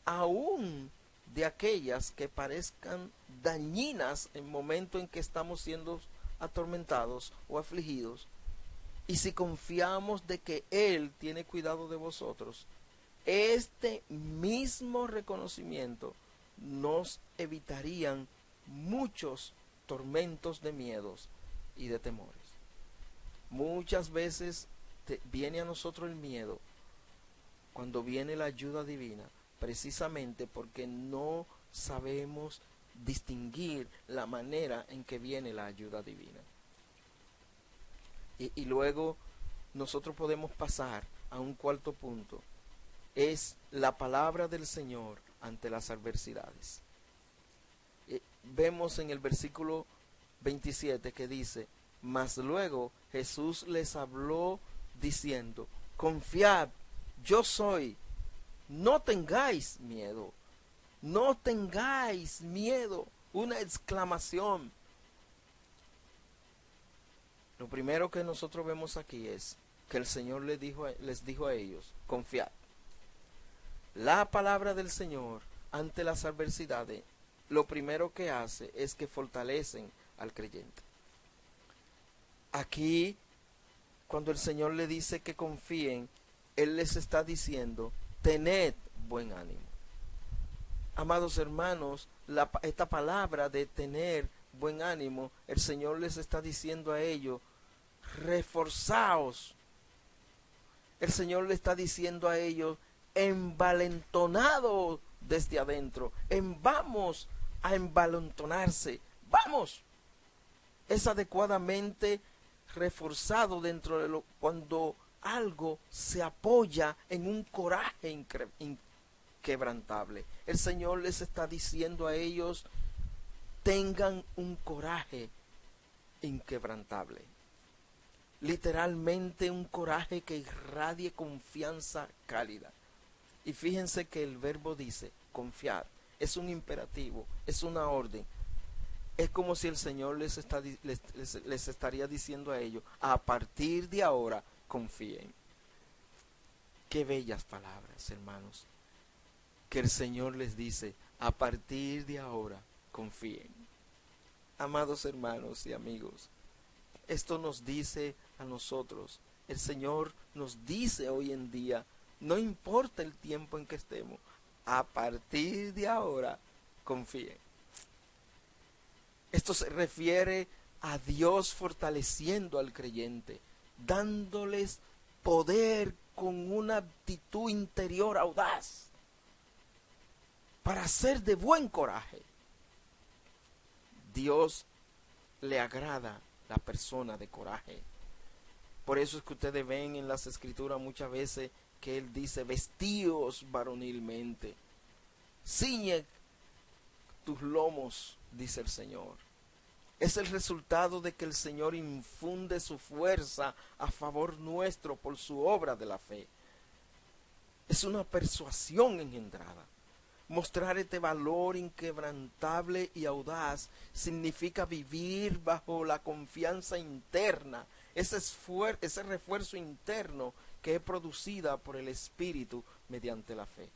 aún de aquellas que parezcan dañinas en el momento en que estamos siendo atormentados o afligidos. Y si confiamos de que Él tiene cuidado de vosotros, este mismo reconocimiento nos evitarían muchos tormentos de miedos y de temores. Muchas veces viene a nosotros el miedo cuando viene la ayuda divina, precisamente porque no sabemos distinguir la manera en que viene la ayuda divina. Y luego nosotros podemos pasar a un cuarto punto, es la palabra del Señor ante las adversidades. Vemos en el versículo 27 que dice: mas luego Jesús les habló diciendo, confiad, yo soy, no tengáis miedo, no tengáis miedo. Una exclamación. Lo primero que nosotros vemos aquí es que el Señor les dijo a ellos, confiad. La palabra del Señor ante las adversidades, lo primero que hace es que fortalecen al creyente. Aquí, cuando el Señor le dice que confíen, Él les está diciendo, tened buen ánimo. Amados hermanos, esta palabra de tener buen ánimo, el Señor les está diciendo a ellos, reforzaos. El Señor le está diciendo a ellos, envalentonados desde adentro. Vamos a envalentonarse. Vamos. Es adecuadamente reforzado dentro de cuando algo se apoya en un coraje inquebrantable. El Señor les está diciendo a ellos, tengan un coraje inquebrantable. Literalmente un coraje que irradie confianza cálida. Y fíjense que el verbo dice, confiar. Es un imperativo, es una orden. Es como si el Señor les estaría diciendo a ellos, a partir de ahora, confíen. Qué bellas palabras, hermanos. Que el Señor les dice, a partir de ahora, confíen. Amados hermanos y amigos, esto nos dice a nosotros, el Señor nos dice hoy en día, no importa el tiempo en que estemos, a partir de ahora, confíen. Esto se refiere a Dios fortaleciendo al creyente, dándoles poder con una actitud interior audaz, para ser de buen coraje. Dios le agrada la persona de coraje. Por eso es que ustedes ven en las escrituras muchas veces que Él dice, vestíos varonilmente, ciñe tus lomos, dice el Señor. Es el resultado de que el Señor infunde su fuerza a favor nuestro por su obra de la fe. Es una persuasión engendrada. Mostrar este valor inquebrantable y audaz significa vivir bajo la confianza interna, ese refuerzo interno que es producida por el Espíritu mediante la fe.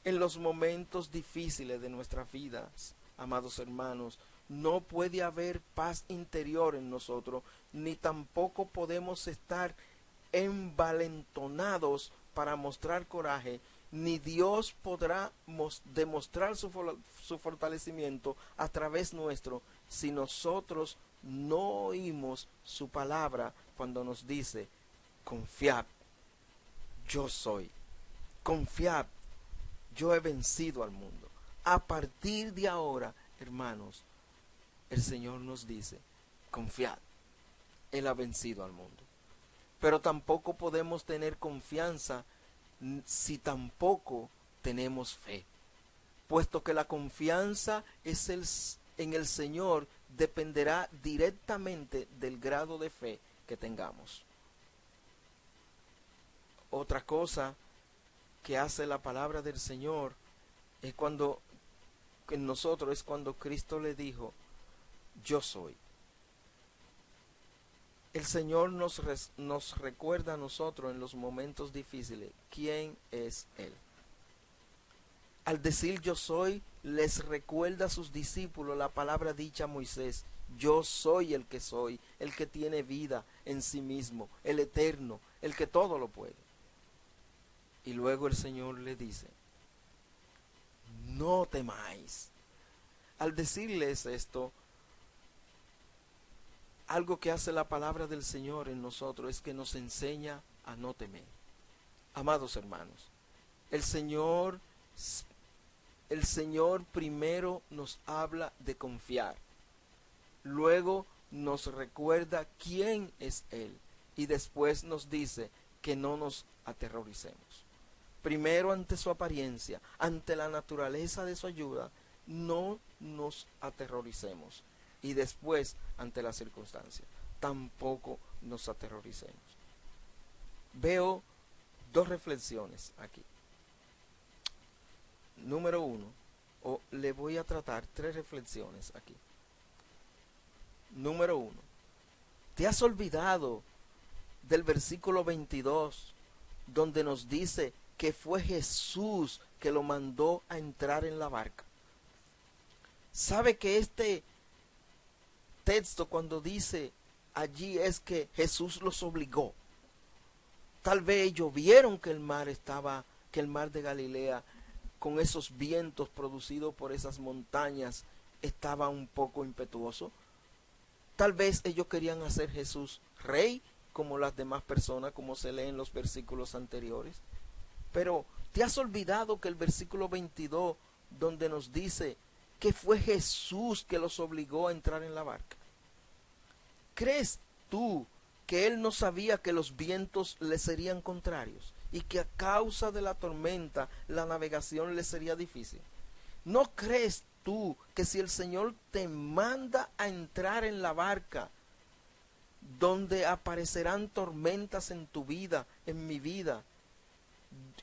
En los momentos difíciles de nuestras vidas, amados hermanos, no puede haber paz interior en nosotros, ni tampoco podemos estar envalentonados para mostrar coraje, ni Dios podrá demostrar su fortalecimiento a través nuestro si nosotros no oímos su palabra cuando nos dice, confiad, yo soy, confiad, yo he vencido al mundo. A partir de ahora, hermanos, el Señor nos dice, confiad, Él ha vencido al mundo. Pero tampoco podemos tener confianza si tampoco tenemos fe, puesto que la confianza en el Señor dependerá directamente del grado de fe que tengamos. Otra cosa que hace la palabra del Señor es cuando en nosotros es cuando Cristo le dijo, yo soy. El Señor nos recuerda a nosotros en los momentos difíciles quién es Él. Al decir yo soy, les recuerda a sus discípulos la palabra dicha a Moisés, yo soy el que tiene vida en sí mismo, el eterno, el que todo lo puede. Y luego el Señor le dice, no temáis. Al decirles esto, algo que hace la palabra del Señor en nosotros es que nos enseña a no temer. Amados hermanos, el Señor primero nos habla de confiar, luego nos recuerda quién es Él y después nos dice que no nos aterroricemos. Primero ante su apariencia, ante la naturaleza de su ayuda, no nos aterroricemos. Y después ante la circunstancia, tampoco nos aterroricemos. Veo dos reflexiones aquí. Número uno, le voy a tratar tres reflexiones aquí. Número uno, ¿te has olvidado del versículo 22 donde nos dice que fue Jesús que lo mandó a entrar en la barca? ¿Sabe que este texto cuando dice allí es que Jesús los obligó? Tal vez ellos vieron que el mar de Galilea, con esos vientos producidos por esas montañas, estaba un poco impetuoso. Tal vez ellos querían hacer Jesús rey, como las demás personas, como se lee en los versículos anteriores. Pero, ¿te has olvidado que el versículo 22, donde nos dice que fue Jesús que los obligó a entrar en la barca? ¿Crees tú que él no sabía que los vientos le serían contrarios y que a causa de la tormenta la navegación le sería difícil? ¿No crees tú que si el Señor te manda a entrar en la barca, donde aparecerán tormentas en tu vida, en mi vida,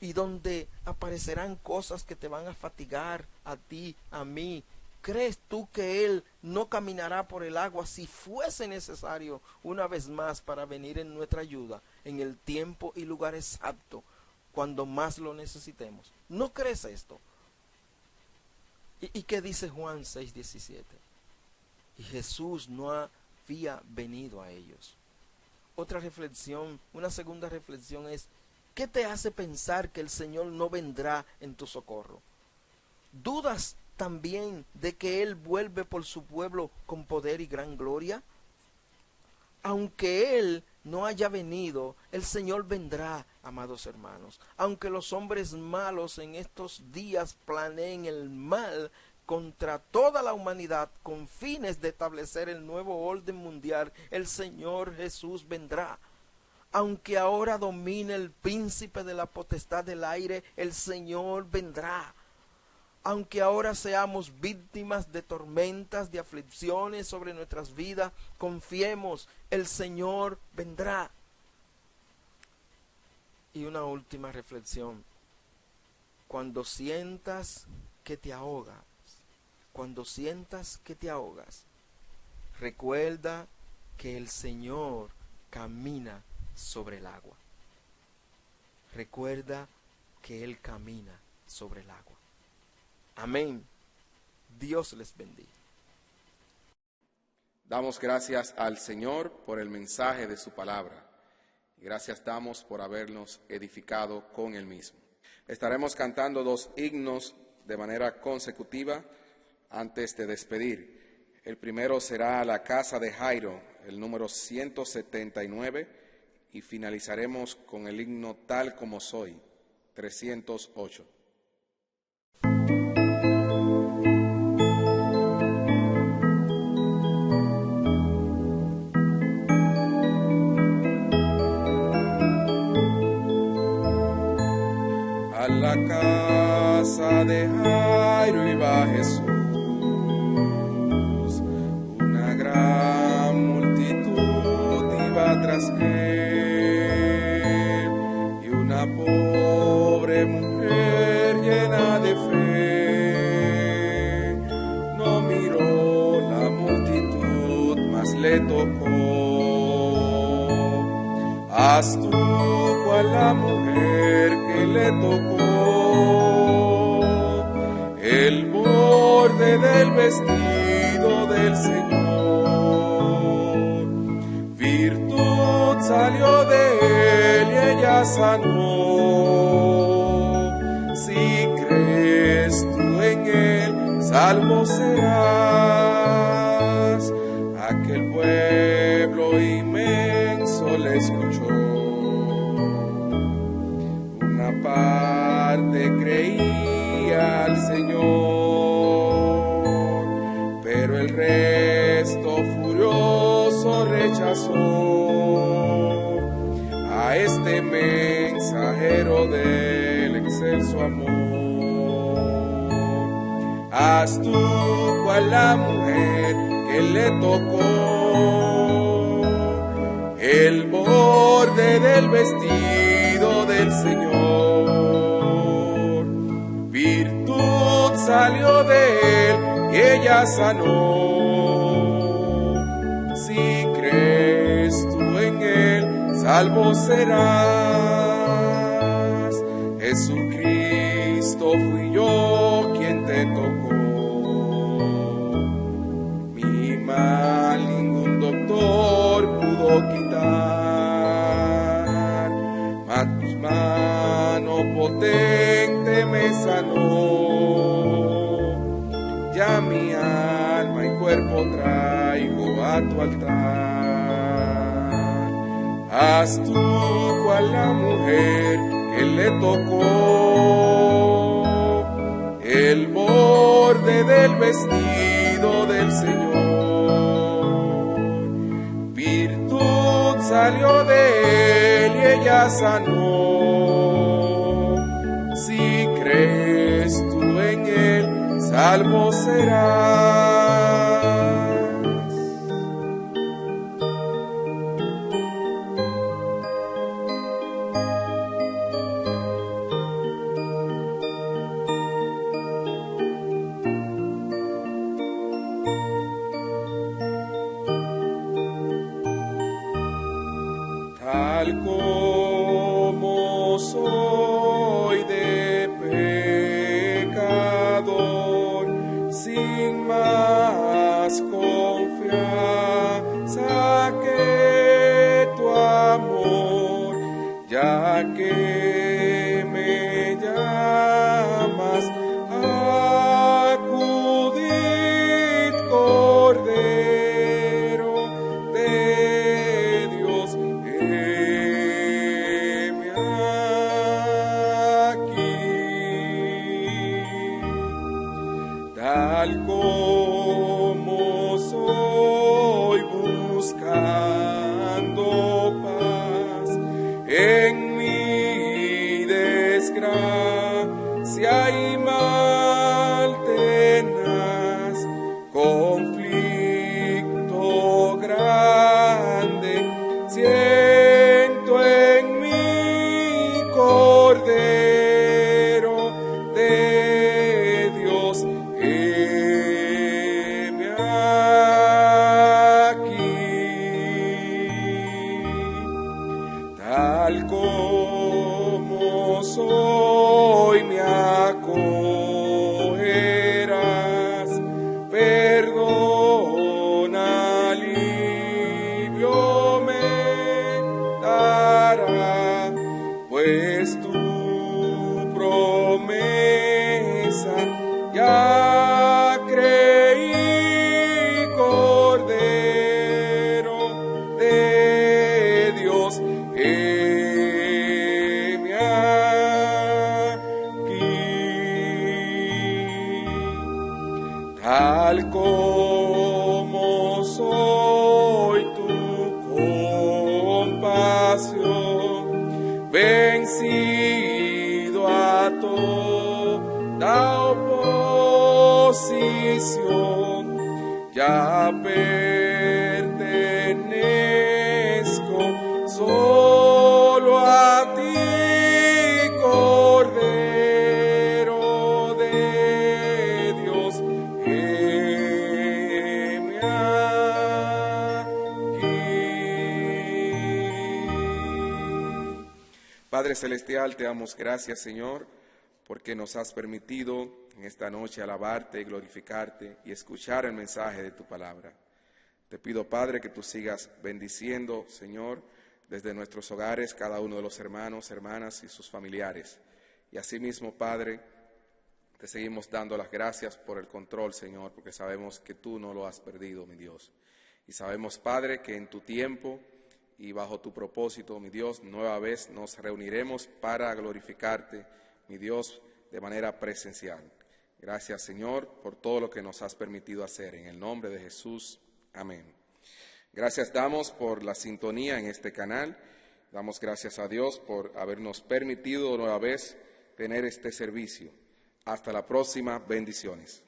y donde aparecerán cosas que te van a fatigar a ti, a mí, crees tú que Él no caminará por el agua si fuese necesario una vez más para venir en nuestra ayuda en el tiempo y lugar exacto cuando más lo necesitemos? ¿No crees esto? ¿Y qué dice Juan 6:17? Y Jesús no había venido a ellos. Otra reflexión, una segunda reflexión es, ¿qué te hace pensar que el Señor no vendrá en tu socorro? ¿Dudas también de que Él vuelve por su pueblo con poder y gran gloria? Aunque Él no haya venido, el Señor vendrá, amados hermanos. Aunque los hombres malos en estos días planeen el mal contra toda la humanidad con fines de establecer el nuevo orden mundial, el Señor Jesús vendrá. Aunque ahora domine el príncipe de la potestad del aire, el Señor vendrá. Aunque ahora seamos víctimas de tormentas, de aflicciones sobre nuestras vidas, confiemos, el Señor vendrá. Y una última reflexión. Cuando sientas que te ahogas, recuerda que el Señor camina sobre el agua. Recuerda que Él camina sobre el agua. Amén. Dios les bendiga. Damos gracias al Señor por el mensaje de su palabra. Y gracias damos por habernos edificado con Él mismo. Estaremos cantando 2 himnos de manera consecutiva antes de despedir. El primero será La casa de Jairo, el número 179, y finalizaremos con el himno Tal como soy, 308. A la casa de Jairo iba Jesús, una gran multitud iba tras él, y una pobre mujer llena de fe Haz tú cual la mujer que le tocó el borde del vestido del Señor. Virtud salió de él y ella sanó. Si crees tú en él, salvo serás. Aquel pueblo inmenso le escuchó. Una parte creía al Señor, pero el resto furioso rechazó a este mensajero del excelso amor. Haz tú cual la mujer que le tocó el borde del vestido del Señor. Virtud salió de él y ella sanó. Si crees tú en él, salvo serás. Jesucristo fui yo quien te tocó. Mi mal ningún doctor pudo quitar, mas tu mano potente me sanó. Ya mi alma y cuerpo traigo a tu altar. Haz tú cual la mujer que le tocó el borde del vestido del Señor. Virtud salió de él y ella sanó. Si crees tú en él, salvo serás. Tal como soy de pecador, sin más confianza que tu amor, ya que me llamas, acudid, Cordero de Dios. Tal como soy buscando paz en mi desgracia y mal tenaz, conflicto grande siento en mi Cordero de Dios. Heme aquí, tal como soy me acogerás, perdón, alivio me dará, pues tu promesa ya creí, Cordero de Dios. Heme aquí, tal como soy tu compasión, vencido a toda oposición, ya pertenezco solo a ti, Cordero de Dios. Heme aquí. Padre Celestial, te damos gracias, Señor, porque nos has permitido en esta noche alabarte, glorificarte y escuchar el mensaje de tu palabra. Te pido, Padre, que tú sigas bendiciendo, Señor, desde nuestros hogares, cada uno de los hermanos, hermanas y sus familiares. Y asimismo, Padre, te seguimos dando las gracias por el control, Señor, porque sabemos que tú no lo has perdido, mi Dios. Y sabemos, Padre, que en tu tiempo y bajo tu propósito, mi Dios, nueva vez nos reuniremos para glorificarte, mi Dios, de manera presencial. Gracias, Señor, por todo lo que nos has permitido hacer. En el nombre de Jesús, amén. Gracias damos por la sintonía en este canal. Damos gracias a Dios por habernos permitido nueva vez tener este servicio. Hasta la próxima. Bendiciones.